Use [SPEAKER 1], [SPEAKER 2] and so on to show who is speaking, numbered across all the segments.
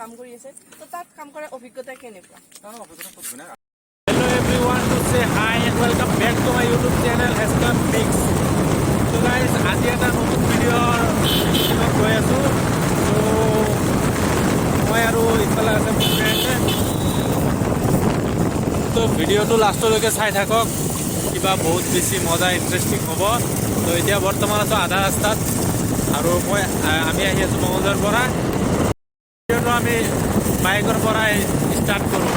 [SPEAKER 1] কাম কৰি আছে তো তাত কাম কৰাৰ অভিজ্ঞতা কেনেকুৱা?
[SPEAKER 2] Hello everyone, to say hi and welcome back to my YouTube channel Hashtag Mix. So guys, আজি এটা নতুন ভিডিঅ'ৰ গৈ আছোঁ। তো মই আৰু ইফালে আছে মোৰ ফ্ৰেণ্ড। তো ভিডিঅ'টো লাষ্টলৈকে চাই থাকক, কিবা বহুত বেছি মজা ইণ্টাৰেষ্টিং হ'ব। তো এতিয়া বৰ্তমান আছোঁ আধা ৰাস্তাত আৰু আমি আহি আছোঁ মঙলদৈৰ পৰা। ভিডিঅ'টো আমি বাইকৰ পৰাই ষ্টাৰ্ট কৰোঁ।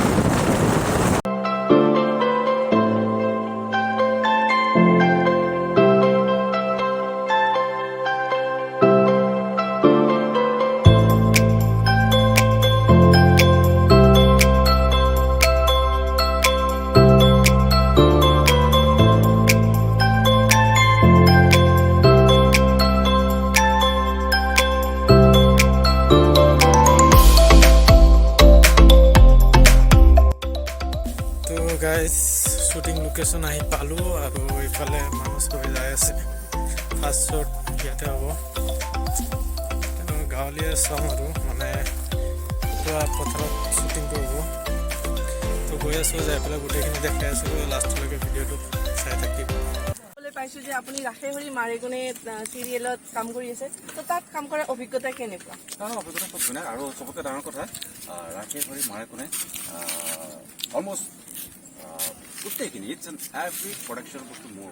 [SPEAKER 2] গাইজ শ্বুটিং লোকেশ্যন আহি পালোঁ আৰু ইফালে মানুহ হৈ যাই আছে। ফাৰ্ষ্ট শ্বট ইয়াতে হ'ব। গাঁৱলীয়া চাওঁ আৰু মানে পুৰা পথাৰত শ্বুটিংটো হ'ব। তো গৈ আছোঁ, যাই পেলাই গোটেইখিনি দেখাই আছোঁ। লাষ্টলৈকে ভিডিঅ'টো চাই থাকিব।
[SPEAKER 1] পাইছোঁ যে আপুনি ৰাখেহৰি মাৰেগুনে চিৰিয়েলত কাম কৰি আছে তো তাত কাম কৰাৰ অভিজ্ঞতা কেনেকুৱা?
[SPEAKER 3] অভিজ্ঞতা খুব ধুনীয়া আৰু চবতকৈ ডাঙৰ কথা ৰাখেহৰি মাৰেগুনে অলমষ্ট গোটেইখিনি ইটছ এণ্ড এভৰি প্ৰডাকশ্যন বস্তু মোৰ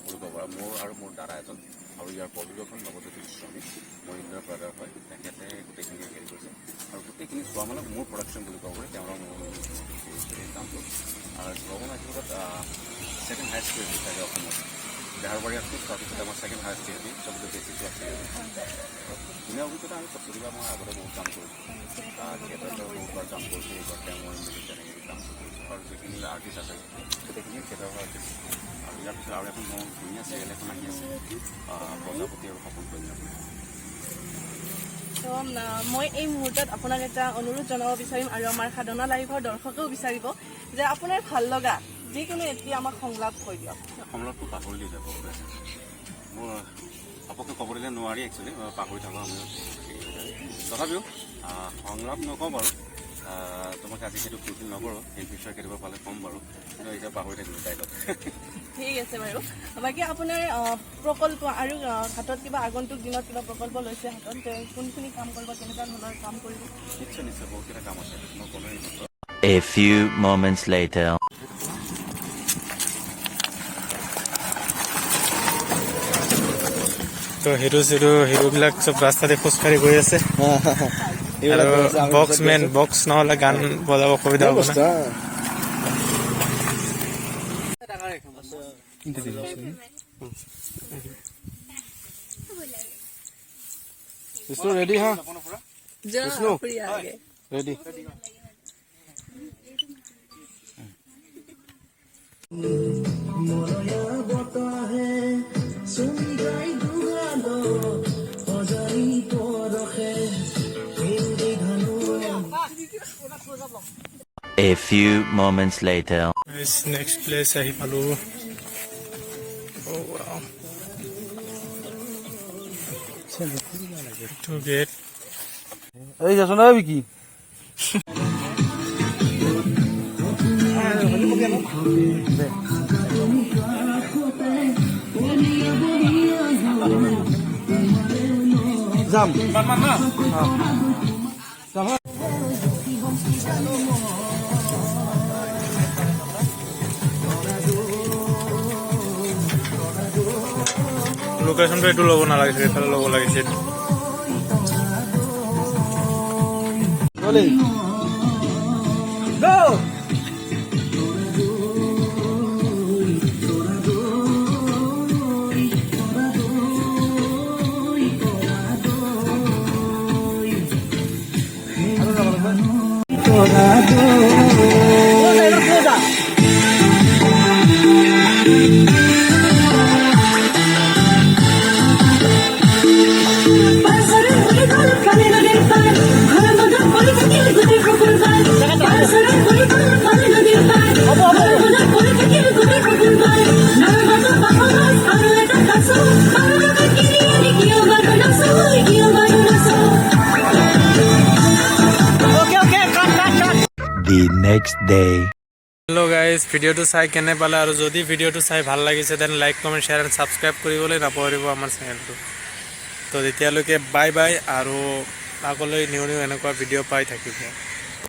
[SPEAKER 3] কৰিব পৰা মোৰ আৰু মোৰ দাদা এজন আৰু ইয়াৰ প্ৰযোজকখন নৱজ্যোতি গোস্বামী মোৰ ইন্দ্ৰৰ ব্ৰাদাৰ হয়। তেখেতে গোটেইখিনি হেৰি কৰিছে আৰু গোটেইখিনি চোৱা মানে মোৰ প্ৰডাকশ্যন বুলি ক'ব পাৰি। তেওঁৰ কামটো শ্ৰৱণ আশীৰ্বাদত ছেকেণ্ড হায়েষ্ট ক্ৰিয়েটিভ থাকে অসমত। বেহাৰবাৰী আছোঁ, তাৰপিছত আমাৰ ছেকেণ্ড হায়েষ্ট ক্ৰিয়েটিভ চবতকৈ বেছি চোৱা ধুনীয়া অভিজ্ঞতা। আমি প্ৰতিভা মই আগতে বহুত কাম কৰিছোঁ, থিয়েটাৰত বহুতবাৰ কাম কৰিছোঁ। এইবাৰ তেওঁ মই মিলি তেনেকৈ কাম কৰিছোঁ আৰু যিখিনি আৰ্টিষ্ট আছে গোটেইখিনি থিয়েটাৰৰ আৰ্টিষ্ট। আৰু ইয়াৰ পিছত আৰু এখন মোৰ ধুনীয়া চিৰিয়েল এখন আহি আছে, প্ৰজাপতি আৰু সপোন কন্যা।
[SPEAKER 1] তো মই এই মুহূৰ্তত আপোনাক এটা অনুৰোধ জনাব বিচাৰিম আৰু আমাৰ সাধনা লাইভৰ দৰ্শকেও বিচাৰিব যে আপোনাৰ ভাল লগা যিকোনো এতিয়া আমাক সংলাপ কৈ দিয়ক।
[SPEAKER 3] সংলাপটো পাহৰি যাব মোৰ ঘপককৈ ক'ব দিলে নোৱাৰি, একচুৱেলি পাহৰি থাকোঁ আমি। তথাপিও সংলাপ নকওঁ বাৰু, তোমাক আজি সেইটো ফুলফিল নকৰোঁ। সেই বিষয়ে কেতিয়াবা পালে ক'ম বাৰু, কিন্তু এতিয়া পাহৰি থাকিলোঁ টাইটত।
[SPEAKER 1] ঠিক আছে বাৰু। বাকী আপোনাৰ প্ৰকল্প আৰু হাতত কিবা আগন্তুক দিনত কিবা প্ৰকল্প লৈছে হাতত, কোনখিনি কাম কৰিব, কেনেকুৱা ধৰণৰ কাম কৰিব?
[SPEAKER 3] নিশ্চয় নিশ্চয় বহুতকেইটা কাম আছে, মই ক'লোৱেই।
[SPEAKER 4] A few moments later.
[SPEAKER 2] তো হিৰোবিলাক চব ৰাস্তাতে খোজকাঢ়ি গৈ আছে আৰু বক্স নহ'লে গান বজাব অসুবিধা হ'ব না।
[SPEAKER 5] ৰেডি হা
[SPEAKER 2] ready.
[SPEAKER 4] A few moments later.
[SPEAKER 2] Next place ahi palu. Oh wow. To get.
[SPEAKER 5] এই যাছো না বিকি যাম
[SPEAKER 2] লোকেশ্যনটো এইটো ল'ব নালাগিছিল, এইফালে ল'ব লাগিছিল।
[SPEAKER 4] The next day.
[SPEAKER 2] Hello' guys ভিডিঅ'টো চাই কেনে পালে আৰু যদি ভিডিঅ'টো চাই ভাল লাগিছে then like comment share and subscribe কৰিবলৈ নাপাহৰিব আমাৰ চেনেলটো তো তেতিয়ালৈকে বাই বাই আৰু আগলৈ নিউ নিউ এনেকুৱা ভিডিঅ' পাই থাকিব